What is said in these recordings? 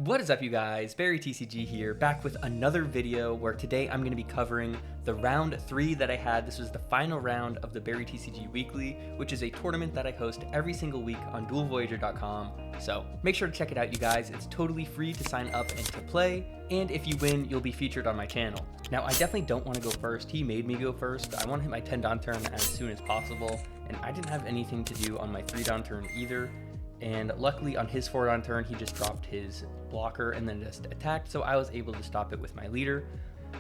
What is up, you guys? BerryTCG here, back with another video where today I'm going to be covering the round 3 that I had. This was the final round of the BerryTCG Weekly, which is a tournament that I host every single week on DuelVoyager.com. So make sure to check it out, you guys. It's totally free to sign up and to play, and if you win, you'll be featured on my channel. Now, I definitely don't want to go first. He made me go first. I want to hit my 10-Don turn as soon as possible, and I didn't have anything to do on my 3-Don turn either. And luckily on his 4-Don turn, he just dropped his blocker and then just attacked, so I was able to stop it with my leader.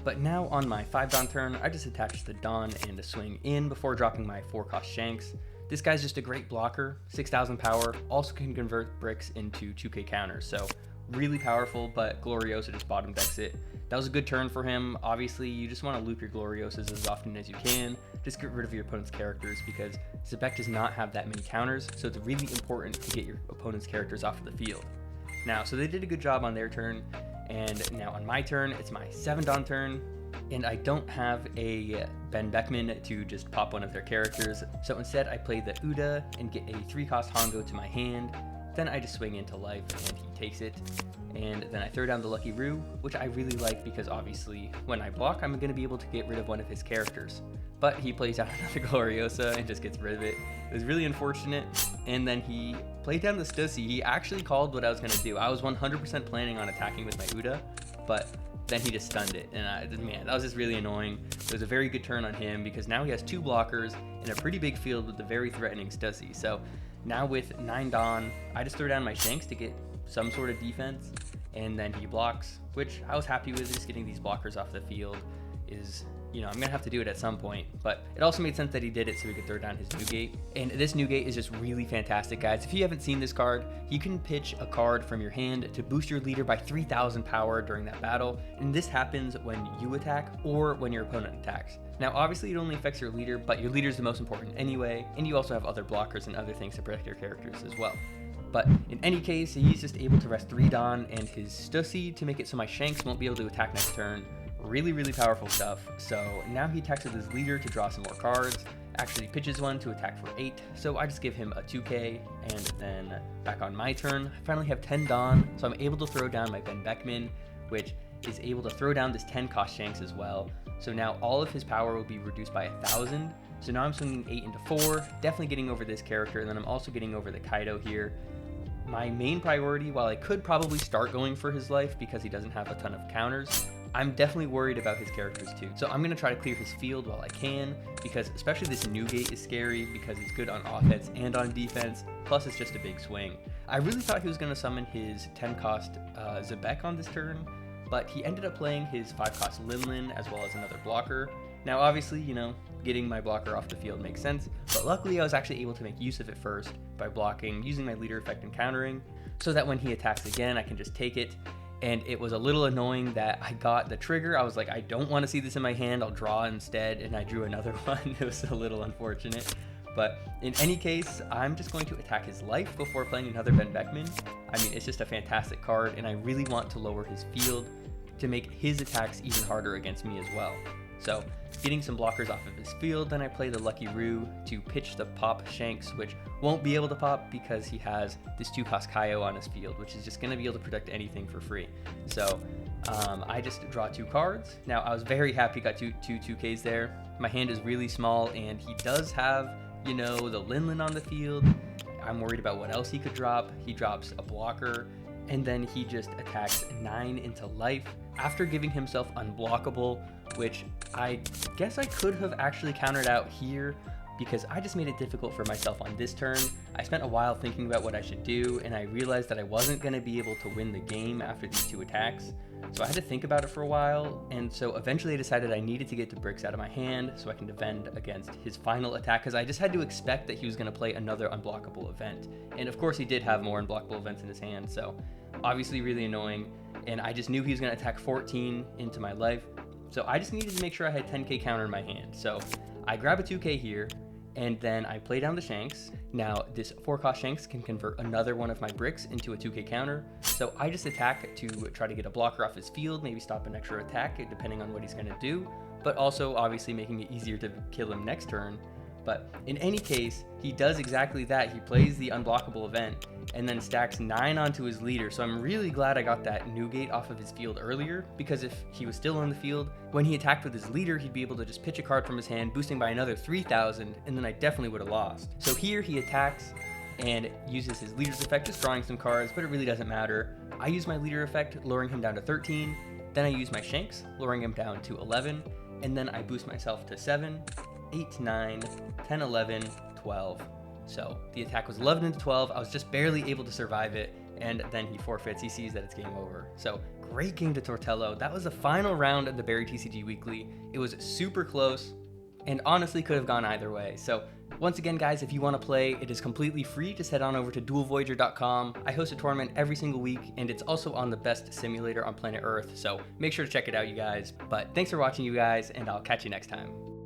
But now on my 5-Don turn, I just attached the Don and a swing in before dropping my 4-cost Shanks. This guy's just a great blocker, 6,000 power, also can convert bricks into 2k counters, so really powerful, but Gloriosa just bottom decks it. That was a good turn for him. Obviously, you just want to loop your Gloriosas as often as you can. Just get rid of your opponent's characters because Xebec does not have that many counters, so it's really important to get your opponent's characters off of the field. Now, so they did a good job on their turn, and now on my turn, it's my 7-Don turn, and I don't have a Ben Beckman to just pop one of their characters, so instead I play the Uda and get a 3-cost Hongo to my hand. Then I just swing into life and he takes it, and then I throw down the Lucky Roo, which I really like because obviously when I block I'm going to be able to get rid of one of his characters. But he plays out another Gloriosa and just gets rid of it. It was really unfortunate, and then he played down the Stussy. He actually called what I was going to do. I was 100% planning on attacking with my Uda, but then he just stunned it, and man, that was just really annoying. It was a very good turn on him because now he has 2 blockers and a pretty big field with a very threatening Stussy. So now with 9 Don, I just throw down my Shanks to get some sort of defense, and then he blocks, which I was happy with. Just getting these blockers off the field is, you know, I'm gonna have to do it at some point, but it also made sense that he did it so he could throw down his Newgate. And this Newgate is just really fantastic, guys. If you haven't seen this card, you can pitch a card from your hand to boost your leader by 3,000 power during that battle, and this happens when you attack or when your opponent attacks. Now, obviously, it only affects your leader, but your leader is the most important anyway, and you also have other blockers and other things to protect your characters as well. But in any case, he's just able to rest 3 Don and his Stussy to make it so my Shanks won't be able to attack next turn. Really, really powerful stuff. So now he attacks with his leader to draw some more cards, actually pitches one to attack for 8, so I just give him a 2k, and then back on my turn, I finally have 10 Don, so I'm able to throw down my Ben Beckman, which is able to throw down this 10-cost Shanks as well. So now all of his power will be reduced by 1,000. So now I'm swinging 8 into 4, definitely getting over this character, and then I'm also getting over the Kaido here. My main priority, while I could probably start going for his life because he doesn't have a ton of counters, I'm definitely worried about his characters too. So I'm going to try to clear his field while I can, because especially this Newgate is scary because it's good on offense and on defense, plus it's just a big swing. I really thought he was going to summon his 10-cost Xebec on this turn, but he ended up playing his 5-cost Linlin as well as another blocker. Now obviously, you know, getting my blocker off the field makes sense, but luckily I was actually able to make use of it first by blocking, using my leader effect and countering, so that when he attacks again I can just take it. And it was a little annoying that I got the trigger. I was like, I don't want to see this in my hand, I'll draw instead, and I drew another one. It was a little unfortunate. But in any case, I'm just going to attack his life before playing another Ben Beckman. I mean, it's just a fantastic card, and I really want to lower his field to make his attacks even harder against me as well. So getting some blockers off of his field, then I play the Lucky Roo to pitch the pop Shanks, which won't be able to pop because he has this 2-cost Kaio on his field, which is just going to be able to protect anything for free. So I just draw 2 cards. Now I was very happy got two 2Ks there. My hand is really small, and he does have, you know, the Linlin on the field. I'm worried about what else he could drop. He drops a blocker, and then he just attacks 9 into life after giving himself unblockable, which I guess I could have actually countered out here because I just made it difficult for myself on this turn. I spent a while thinking about what I should do, and I realized that I wasn't going to be able to win the game after these 2 attacks. So I had to think about it for a while, and so eventually I decided I needed to get the bricks out of my hand so I can defend against his final attack, because I just had to expect that he was going to play another unblockable event. And of course he did have more unblockable events in his hand, so obviously really annoying. And I just knew he was going to attack 14 into my life, so I just needed to make sure I had 10k counter in my hand. So I grab a 2k here, and then I play down the Shanks. Now this 4-cost Shanks can convert another one of my bricks into a 2k counter, so I just attack to try to get a blocker off his field, maybe stop an extra attack depending on what he's going to do, but also obviously making it easier to kill him next turn. But in any case, he does exactly that. He plays the unblockable event and then stacks 9 onto his leader. So I'm really glad I got that Newgate off of his field earlier, because if he was still on the field, when he attacked with his leader, he'd be able to just pitch a card from his hand, boosting by another 3,000, and then I definitely would have lost. So here he attacks and uses his leader's effect, just drawing some cards, but it really doesn't matter. I use my leader effect, lowering him down to 13. Then I use my Shanks, lowering him down to 11. And then I boost myself to 7, 8, 9, 10, 11, 12. So the attack was 11 into 12. I was just barely able to survive it, and then he forfeits. He sees that it's game over. So great game to Tortello. That was the final round of the BerryTCG Weekly. It was super close, and honestly could have gone either way. So once again, guys, if you want to play, it is completely free. Just head on over to DuelVoyager.com. I host a tournament every single week, and it's also on the best simulator on planet Earth. So make sure to check it out, you guys. But thanks for watching, you guys, and I'll catch you next time.